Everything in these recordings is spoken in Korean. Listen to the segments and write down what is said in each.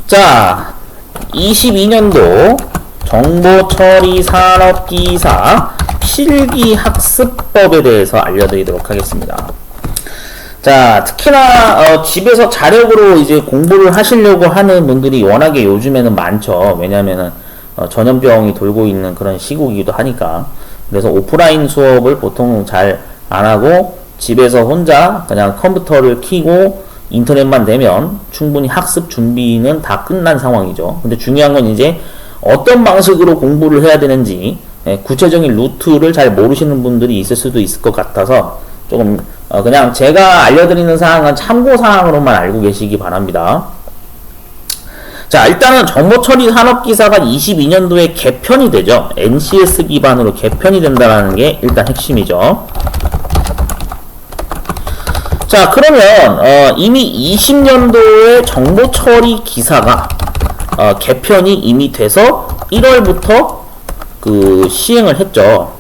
자, 22년도 정보처리산업기사 필기학습법에 대해서 알려드리도록 하겠습니다. 자, 특히나 집에서 자력으로 이제 공부를 하시려고 하는 분들이 워낙에 요즘에는 많죠. 왜냐면은 전염병이 돌고 있는 그런 시국이기도 하니까. 그래서 오프라인 수업을 보통 잘 안 하고 집에서 혼자 그냥 컴퓨터를 켜고 인터넷만 되면 충분히 학습 준비는 다 끝난 상황이죠. 근데 중요한 건 이제 어떤 방식으로 공부를 해야 되는지 구체적인 루트를 잘 모르시는 분들이 있을 수도 있을 것 같아서 조금 그냥 제가 알려드리는 사항은 참고사항으로만 알고 계시기 바랍니다. 자, 일단은 정보처리 산업기사가 22년도에 개편이 되죠. NCS 기반으로 개편이 된다는 게 일단 핵심이죠. 자, 그러면 이미 20년도에 정보처리 기사가 개편이 이미 돼서 1월부터 시행을 했죠.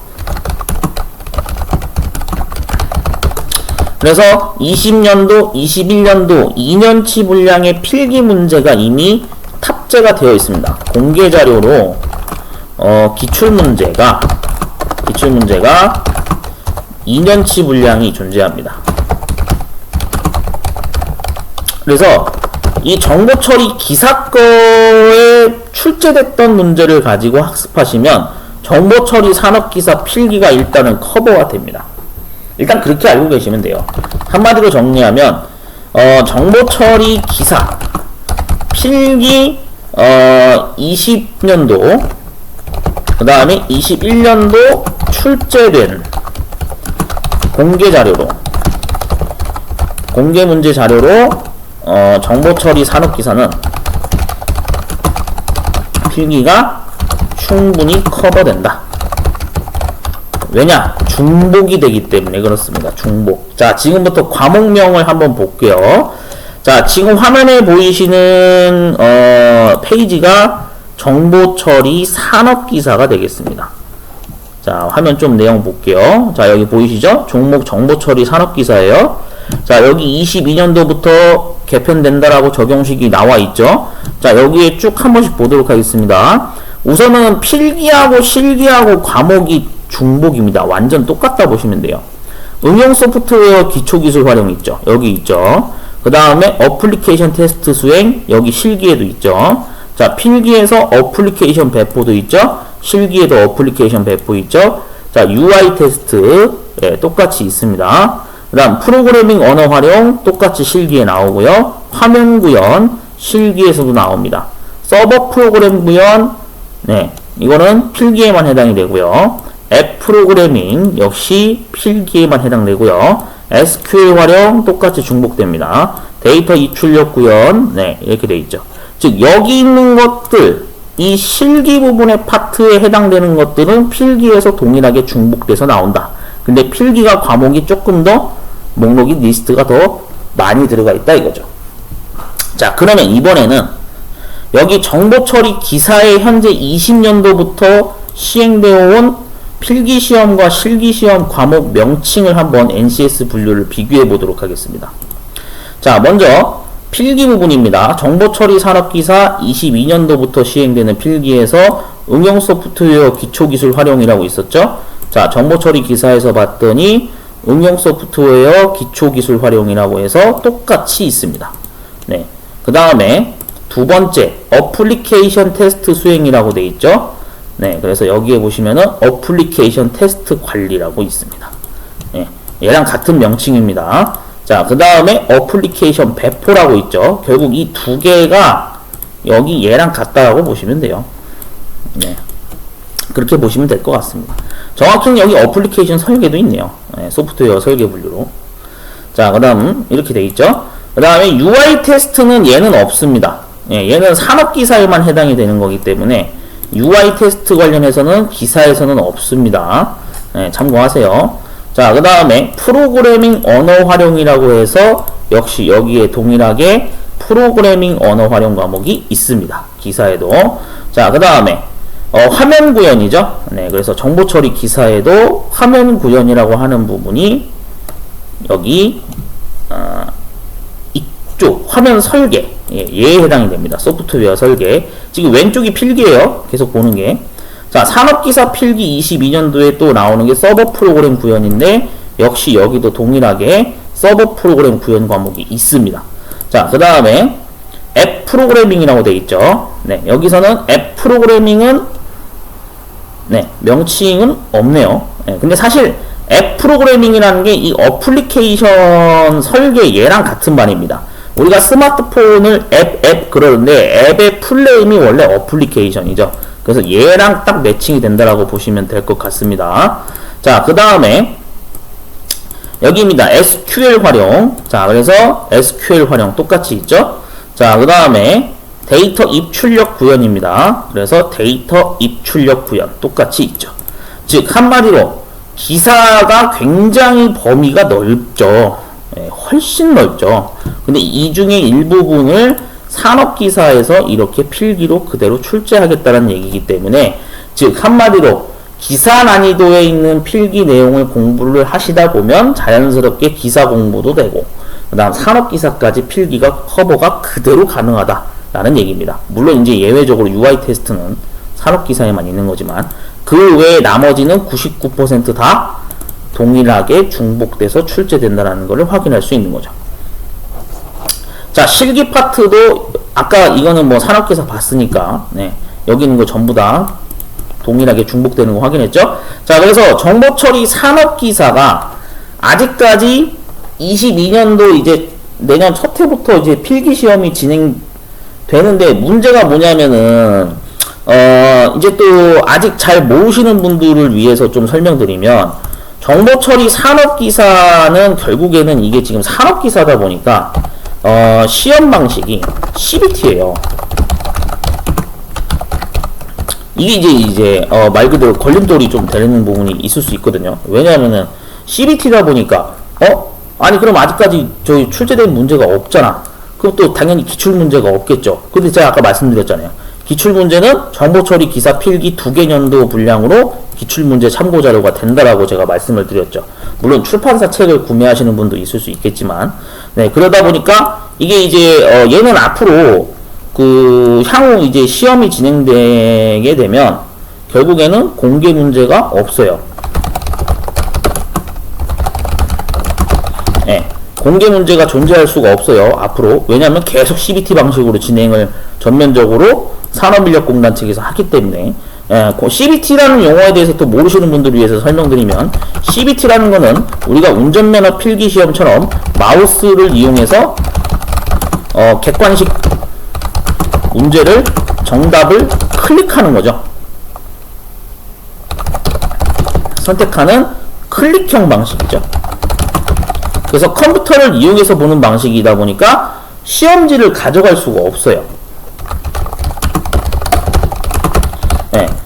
그래서 20년도, 21년도 2년치 분량의 필기 문제가 이미 탑재가 되어 있습니다. 공개 자료로 기출문제가 2년치 분량이 존재합니다. 그래서 이 정보처리 기사거에 출제됐던 문제를 가지고 학습하시면 정보처리 산업기사 필기가 일단은 커버가 됩니다. 일단 그렇게 알고 계시면 돼요. 한마디로 정리하면 정보처리 기사 필기 20년도 그 다음에 21년도 출제된 공개 문제 자료로 정보처리 산업기사는 필기가 충분히 커버된다. 왜냐? 중복이 되기 때문에 그렇습니다. 중복. 자, 지금부터 과목명을 한번 볼게요. 자, 지금 화면에 보이시는 페이지가 정보처리 산업기사가 되겠습니다. 자, 화면 좀 내용 볼게요. 자, 여기 보이시죠? 종목 정보처리 산업기사예요. 자, 여기 22년도부터 개편된다라고 적용식이 나와 있죠. 자, 여기에 쭉 한 번씩 보도록 하겠습니다. 우선은 필기하고 실기하고 과목이 중복입니다. 완전 똑같다 보시면 돼요. 응용 소프트웨어 기초기술 활용 있죠. 여기 있죠. 그 다음에 어플리케이션 테스트 수행, 여기 실기에도 있죠. 자, 필기에서 어플리케이션 배포도 있죠. 실기에도 어플리케이션 배포 있죠. 자, UI 테스트 똑같이 있습니다. 그 다음 프로그래밍 언어 활용 똑같이 실기에 나오고요. 화면 구현 실기에서도 나옵니다. 서버 프로그램 구현 이거는 필기에만 해당이 되고요. 앱 프로그래밍 역시 필기에만 해당되고요. SQL 활용 똑같이 중복됩니다. 데이터 입출력 구현 이렇게 돼 있죠. 즉 여기 있는 것들 이 실기 부분의 파트에 해당되는 것들은 필기에서 동일하게 중복돼서 나온다. 근데 필기가 과목이 조금 더 목록이 리스트가 더 많이 들어가 있다 이거죠. 자, 그러면 이번에는 여기 정보처리 기사의 현재 20년도부터 시행되어 온 필기시험과 실기시험 과목 명칭을 한번 NCS 분류를 비교해 보도록 하겠습니다. 자, 먼저 필기 부분입니다. 정보처리 산업기사 22년도부터 시행되는 필기에서 응용 소프트웨어 기초기술 활용이라고 있었죠. 자, 정보처리 기사에서 봤더니 응용 소프트웨어 기초기술 활용이라고 해서 똑같이 있습니다. 그 다음에 두 번째 어플리케이션 테스트 수행이라고 되어 있죠. 그래서 여기에 보시면은 어플리케이션 테스트 관리라고 있습니다. 얘랑 같은 명칭입니다. 자, 그 다음에 어플리케이션 배포라고 있죠. 결국 이 두 개가 여기 얘랑 같다라고 보시면 돼요. 그렇게 보시면 될 것 같습니다. 정확히는 여기 어플리케이션 설계도 있네요. 소프트웨어 설계 분류로. 자, 그 다음 이렇게 돼 있죠. 그 다음에 UI 테스트는 얘는 없습니다. 얘는 산업기사에만 해당이 되는 거기 때문에 UI 테스트 관련해서는 기사에서는 없습니다. 참고하세요. 자, 그 다음에 프로그래밍 언어 활용이라고 해서 역시 여기에 동일하게 프로그래밍 언어 활용 과목이 있습니다. 기사에도. 자, 그 다음에 화면 구현이죠. 그래서 정보처리 기사에도 화면 구현이라고 하는 부분이 여기 위쪽 화면 설계, 얘에 해당이 됩니다. 소프트웨어 설계. 지금 왼쪽이 필기예요. 계속 보는 게. 자, 산업기사 필기 22년도에 또 나오는 게 서버 프로그램 구현인데, 역시 여기도 동일하게 서버 프로그램 구현 과목이 있습니다. 자, 그 다음에 앱 프로그래밍이라고 되어 있죠. 네, 여기서는 앱 프로그래밍은 명칭은 없네요. 네, 근데 사실 앱 프로그래밍이라는 게 이 어플리케이션 설계 얘랑 같은 말입니다. 우리가 스마트폰을 앱 그러는데 앱의 풀네임이 원래 어플리케이션이죠. 그래서 얘랑 딱 매칭이 된다라고 보시면 될 것 같습니다. 자, 그 다음에 여기입니다. SQL 활용. 자, 그래서 SQL 활용 똑같이 있죠. 자, 그 다음에 데이터 입출력 구현입니다. 그래서 데이터 입출력 구현 똑같이 있죠. 즉 한마디로 기사가 굉장히 범위가 넓죠. 훨씬 넓죠. 근데 이 중에 일부분을 산업기사에서 이렇게 필기로 그대로 출제하겠다는 얘기이기 때문에, 즉 한마디로 기사 난이도에 있는 필기 내용을 공부를 하시다 보면 자연스럽게 기사 공부도 되고, 그 다음 산업기사까지 필기가 커버가 그대로 가능하다라는 얘기입니다. 물론 이제 예외적으로 UI 테스트는 산업기사에만 있는 거지만, 그 외에 나머지는 99% 다 동일하게 중복돼서 출제된다는 것을 확인할 수 있는 거죠. 자, 실기 파트도 아까 이거는 뭐 산업기사 봤으니까, 여기 있는 거 전부 다 동일하게 중복되는 거 확인했죠? 자, 그래서 정보처리 산업기사가 아직까지 22년도 이제 내년 첫 해부터 이제 필기 시험이 진행되는데, 문제가 뭐냐면은 이제 또 아직 잘 모르시는 분들을 위해서 좀 설명드리면, 정보처리 산업기사는 결국에는 이게 지금 산업기사다 보니까 시험 방식이 CBT예요. 이게 이제 말 그대로 걸림돌이 좀 되는 부분이 있을 수 있거든요. 왜냐하면은 CBT다 보니까 아니 그럼 아직까지 저희 출제된 문제가 없잖아. 그럼 또 당연히 기출 문제가 없겠죠. 근데 제가 아까 말씀드렸잖아요. 기출 문제는 정보처리 기사 필기 2개 년도 분량으로 기출 문제 참고 자료가 된다라고 제가 말씀을 드렸죠. 물론 출판사 책을 구매하시는 분도 있을 수 있겠지만, 그러다 보니까 이게 이제 얘는 앞으로 그 향후 이제 시험이 진행되게 되면 결국에는 공개 문제가 없어요. 공개 문제가 존재할 수가 없어요. 앞으로. 왜냐하면 계속 CBT 방식으로 진행을 전면적으로 산업인력공단 측에서 하기 때문에, CBT라는 용어에 대해서 또 모르시는 분들을 위해서 설명드리면, CBT라는 거는 우리가 운전면허 필기시험처럼 마우스를 이용해서 객관식 문제를 정답을 클릭하는 거죠. 선택하는 클릭형 방식이죠. 그래서 컴퓨터를 이용해서 보는 방식이다 보니까 시험지를 가져갈 수가 없어요.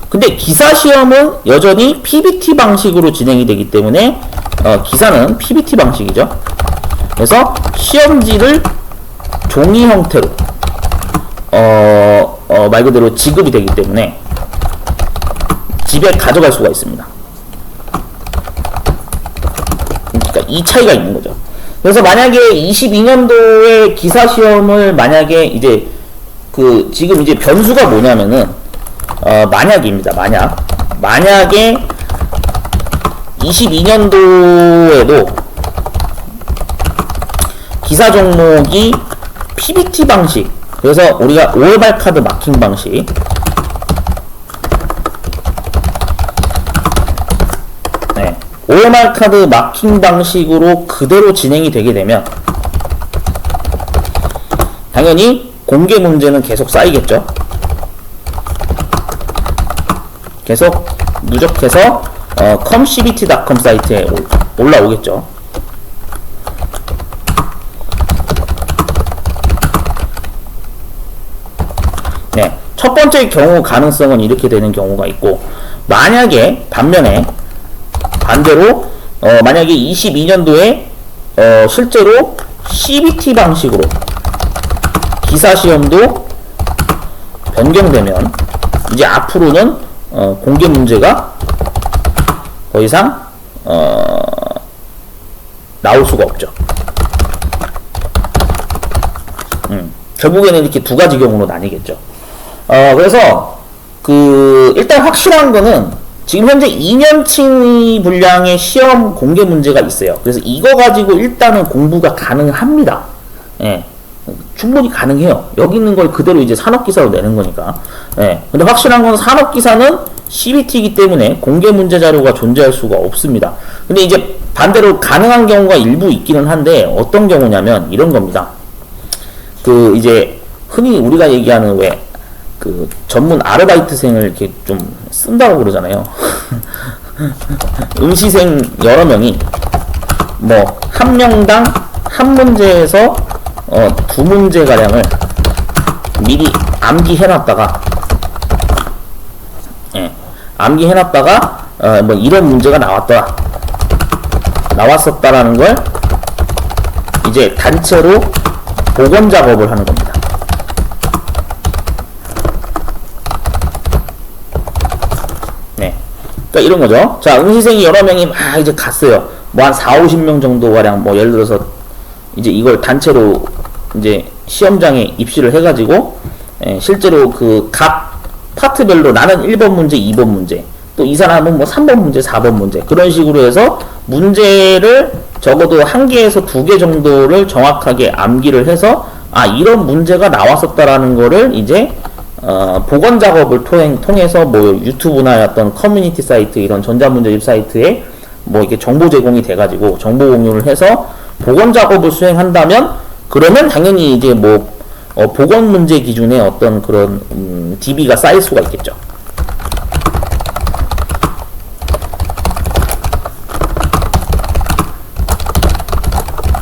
근데 기사 시험은 여전히 PBT 방식으로 진행이 되기 때문에 기사는 PBT 방식이죠. 그래서 시험지를 종이 형태로 말 그대로 지급이 되기 때문에 집에 가져갈 수가 있습니다. 그러니까 이 차이가 있는 거죠. 그래서 만약에 22년도에 기사 시험을 만약에 이제 지금 이제 변수가 뭐냐면은 만약입니다. 만약에 22년도에도 기사 종목이 PBT 방식, 그래서 우리가 OMR 카드 마킹 방식, OMR 카드 마킹 방식으로 그대로 진행이 되게 되면 당연히 공개 문제는 계속 쌓이겠죠. 계속 누적해서 comcbt.com 사이트에 올라오겠죠. 첫 번째 경우 가능성은 이렇게 되는 경우가 있고, 만약에 반대로 만약에 22년도에 실제로 CBT 방식으로 기사 시험도 변경되면 이제 앞으로는 공개 문제가 더 이상 나올 수가 없죠. 결국에는 이렇게 두 가지 경우로 나뉘겠죠. 그래서 일단 확실한 거는 지금 현재 2년치 분량의 시험 공개 문제가 있어요. 그래서 이거 가지고 일단은 공부가 가능합니다. 예. 충분히 가능해요. 여기 있는 걸 그대로 이제 산업기사로 내는 거니까. 예. 근데 확실한 건 산업기사는 CBT이기 때문에 공개 문제 자료가 존재할 수가 없습니다. 근데 이제 반대로 가능한 경우가 일부 있기는 한데 어떤 경우냐면 이런 겁니다. 이제 흔히 우리가 얘기하는 전문 아르바이트생을 이렇게 좀 쓴다고 그러잖아요. 응시생 여러 명이 한 명당 한 문제에서 두 문제 가량을 미리 암기해놨다가, 이런 문제가 나왔었다라는 걸 이제 단체로 복원 작업을 하는 겁니다. 네. 그러니까 이런 거죠. 자, 응시생이 여러 명이 이제 갔어요. 한 40~50명 정도 가량, 예를 들어서 이제 이걸 단체로 이제 시험장에 입시를 해가지고, 실제로 각 파트별로 나는 1번 문제, 2번 문제, 또 이 사람은 3번 문제, 4번 문제, 그런 식으로 해서 문제를 적어도 1개에서 2개 정도를 정확하게 암기를 해서, 이런 문제가 나왔었다라는 거를 이제, 복원 작업을 통해서 유튜브나 어떤 커뮤니티 사이트, 이런 전자문제집 사이트에 이렇게 정보 제공이 돼가지고 정보 공유를 해서 복원 작업을 수행한다면, 그러면 당연히 이제 복원 문제 기준의 어떤 그런, DB가 쌓일 수가 있겠죠.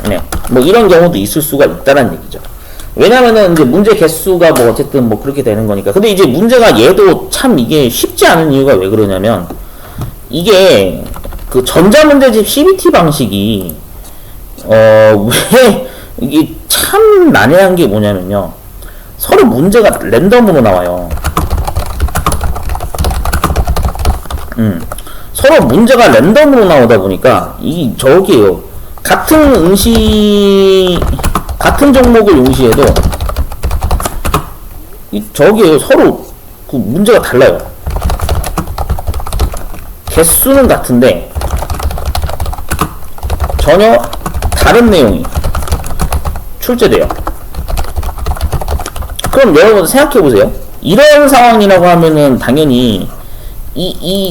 네. 이런 경우도 있을 수가 있다는 얘기죠. 왜냐면은 이제 문제 개수가 어쨌든 그렇게 되는 거니까. 근데 이제 문제가 얘도 참 이게 쉽지 않은 이유가 왜 그러냐면, 이게 전자문제집 CBT 방식이 왜 이게 참 난해한 게 뭐냐면요, 서로 문제가 랜덤으로 나와요. 서로 문제가 랜덤으로 나오다 보니까 저기에요, 같은 종목을 응시해도 저기에요, 서로 문제가 달라요. 개수는 같은데 전혀 다른 내용이 출제돼요. 그럼 여러분 생각해보세요. 이런 상황이라고 하면은 당연히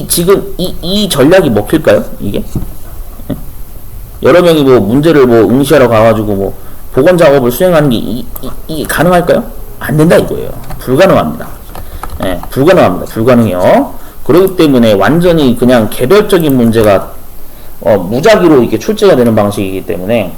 지금 이 전략이 먹힐까요? 이게? 여러 명이 문제를 응시하러 가가지고 복원 작업을 수행하는 게 이게 가능할까요? 안 된다 이거예요. 불가능합니다. 불가능합니다. 불가능해요. 그렇기 때문에 완전히 그냥 개별적인 문제가 무작위로 이렇게 출제가 되는 방식이기 때문에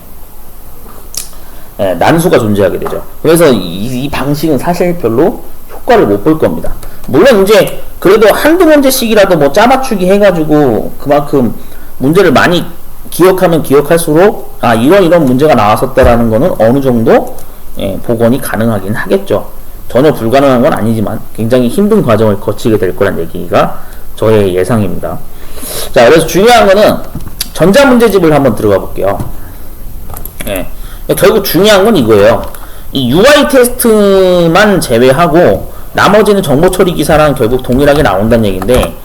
난수가 존재하게 되죠. 그래서 이 방식은 사실 별로 효과를 못 볼 겁니다. 물론 이제 그래도 한두 문제씩이라도 짜맞추기 해가지고 그만큼 문제를 많이 기억하면 기억할수록 이런 문제가 나왔었다라는 거는 어느 정도 복원이 가능하긴 하겠죠. 전혀 불가능한 건 아니지만 굉장히 힘든 과정을 거치게 될 거란 얘기가 저의 예상입니다. 자, 그래서 중요한 거는 전자문제집을 한번 들어가 볼게요. 결국 중요한 건 이거예요. 이 UI 테스트만 제외하고 나머지는 정보 처리 기사랑 결국 동일하게 나온다는 얘기인데,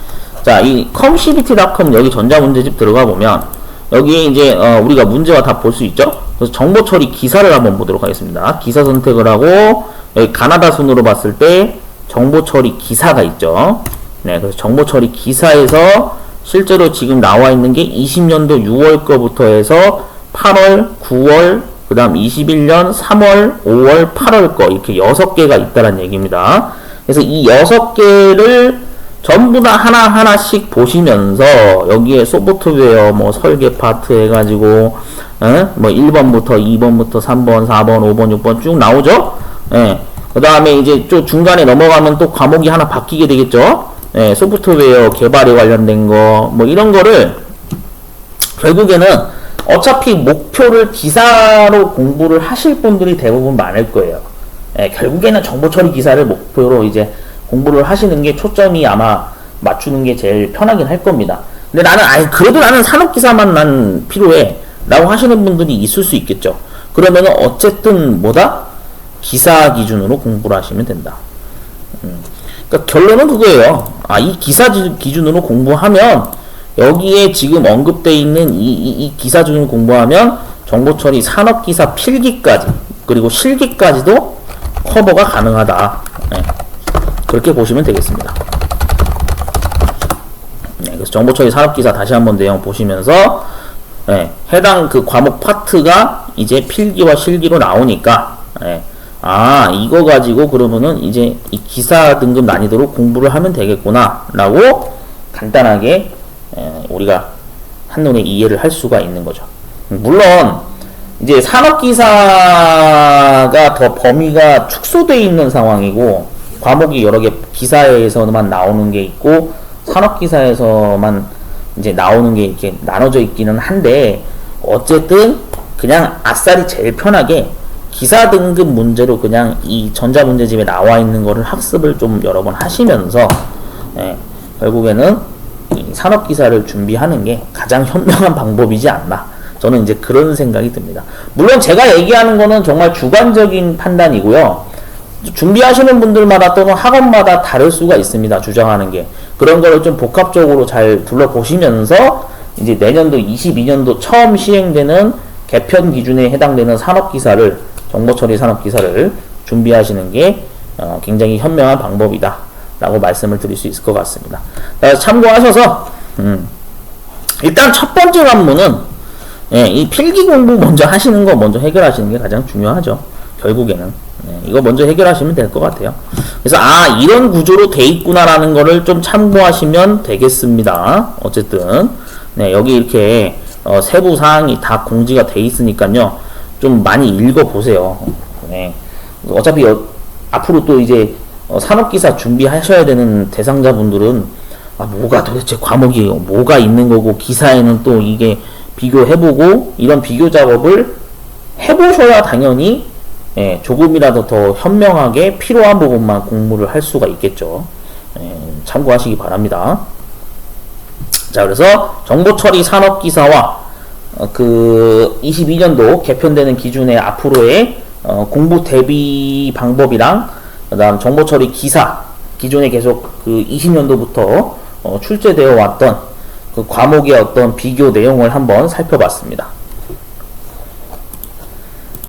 자, 이 comcbt.com 여기 전자문제집 들어가 보면 여기에 이제 우리가 문제와 답 볼 수 있죠. 그래서 정보 처리 기사를 한번 보도록 하겠습니다. 기사 선택을 하고 여기 가나다 순으로 봤을 때 정보 처리 기사가 있죠. 네, 그래서 정보 처리 기사에서 실제로 지금 나와 있는 게 20년도 6월 거부터 해서 8월, 9월, 그 다음 21년 3월, 5월, 8월 거 이렇게 6개가 있다는 얘기입니다. 그래서 이 6개를 전부 다 하나하나씩 보시면서 여기에 소프트웨어 설계 파트 해가지고 1번부터 2번부터 3번, 4번, 5번, 6번 쭉 나오죠. 그 다음에 이제 좀 중간에 넘어가면 또 과목이 하나 바뀌게 되겠죠. 소프트웨어 개발에 관련된 거 이런 거를 결국에는 어차피 목표를 기사로 공부를 하실 분들이 대부분 많을 거예요. 결국에는 정보 처리 기사를 목표로 이제 공부를 하시는 게 초점이 아마 맞추는 게 제일 편하긴 할 겁니다. 근데 그래도 나는 산업기사만 필요해 라고 하시는 분들이 있을 수 있겠죠. 그러면은 어쨌든 기사 기준으로 공부를 하시면 된다. 그러니까 결론은 그거예요. 이 기사 기준으로 공부하면 여기에 지금 언급되어 있는 이 기사 기준으로 공부하면 정보처리 산업기사 필기까지 그리고 실기까지도 커버가 가능하다. 네. 그렇게 보시면 되겠습니다. 네, 그래서 정보처리 산업기사 다시 한번 내용 보시면서 네, 해당 그 과목 파트가 이제 필기와 실기로 나오니까 네, 이거 가지고 그러면은 이제 이 기사 등급 난이도로 공부를 하면 되겠구나 라고 간단하게 우리가 한눈에 이해를 할 수가 있는 거죠. 물론 이제 산업기사가 더 범위가 축소되어 있는 상황이고 과목이 여러 개 기사에서만 나오는 게 있고 산업기사에서만 이제 나오는 게 이렇게 나눠져 있기는 한데 어쨌든 그냥 아싸리 제일 편하게 기사 등급 문제로 그냥 이 전자문제집에 나와 있는 거를 학습을 좀 여러 번 하시면서 결국에는 이 산업기사를 준비하는 게 가장 현명한 방법이지 않나. 저는 이제 그런 생각이 듭니다. 물론 제가 얘기하는 거는 정말 주관적인 판단이고요. 준비하시는 분들마다 또는 학원마다 다를 수가 있습니다. 주장하는 게. 그런 거를 좀 복합적으로 잘 둘러보시면서 이제 내년도 22년도 처음 시행되는 개편 기준에 해당되는 산업기사를 정보처리 산업기사를 준비하시는 게 굉장히 현명한 방법이다 라고 말씀을 드릴 수 있을 것 같습니다. 참고하셔서 일단 첫 번째 관문은 이 필기 공부 먼저 하시는 거 먼저 해결하시는 게 가장 중요하죠. 결국에는 이거 먼저 해결하시면 될 것 같아요. 그래서 이런 구조로 돼 있구나라는 거를 좀 참고하시면 되겠습니다. 어쨌든 여기 이렇게 세부 사항이 다 공지가 돼 있으니까요. 좀 많이 읽어보세요. 어차피 앞으로 또 이제 산업기사 준비하셔야 되는 대상자분들은 뭐가 도대체 과목이 뭐가 있는 거고 기사에는 또 이게 비교해보고 이런 비교 작업을 해보셔야 당연히 조금이라도 더 현명하게 필요한 부분만 공부를 할 수가 있겠죠. 참고하시기 바랍니다. 자, 그래서 정보처리 산업기사와 그 22년도 개편되는 기준의 앞으로의 공부 대비 방법이랑 그 다음 정보처리 기사 기존에 계속 그 20년도부터 출제되어 왔던 그 과목의 어떤 비교 내용을 한번 살펴봤습니다.